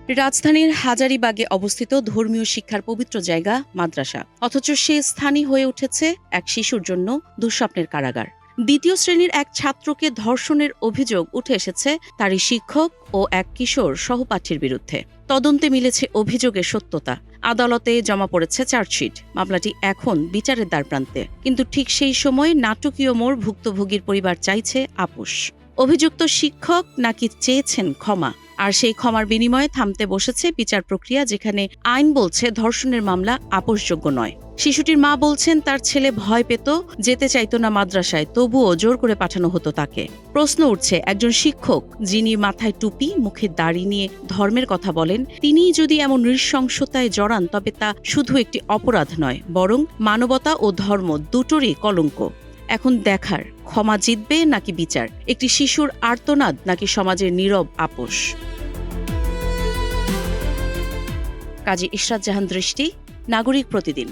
রাজধানীর হাজারীবাগে অবস্থিত ধর্মীয় শিক্ষার পবিত্র জায়গা মাদ্রাসা, অথচ সে স্থানই হয়ে উঠেছে এক শিশুর জন্য দুঃস্বপ্নের কারাগার। দ্বিতীয় শ্রেণীর এক ছাত্রকে ধর্ষণের অভিযোগ উঠে এসেছে তারই শিক্ষক ও এক কিশোর সহপাঠীর বিরুদ্ধে। তদন্তে মিলেছে অভিযোগের সত্যতা। আদালতে জমা পড়েছে চার্জশিট। মামলাটি এখন বিচারের দ্বারপ্রান্তে, কিন্তু ঠিক সেই সময় নাটকীয় মোড় ভুক্তভোগীর পরিবার চাইছে আপোষ। অভিযুক্ত শিক্ষক নাকি চেয়েছেন ক্ষমা, আর সেই ক্ষমার বিনিময়ে থামতে বসেছে বিচার প্রক্রিয়া, যেখানে আইন বলছে ধর্ষণের মামলা আপোষযোগ্য নয়। শিশুটির মা বলছেন তার ছেলে ভয় পেত, যেতে চাইতো না মাদ্রাসায়, তবুও জোর করে পাঠানো হতো তাকে। প্রশ্ন উঠছে, একজন শিক্ষক যিনি মাথায় টুপি, মুখে দাড়ি নিয়ে ধর্মের কথা বলেন, তিনিই যদি এমন নৃশংসতায় জড়ান, তবে তা শুধু একটি অপরাধ নয়, বরং মানবতা ও ধর্ম দুটোরই কলঙ্ক। এখন দেখার, ক্ষমা জিতবে নাকি বিচার, একটি শিশুর আর্তনাদ নাকি সমাজের নীরব আপোষ। কাজী ইশরাত জাহান দৃষ্টি, নাগরিক প্রতিদিন।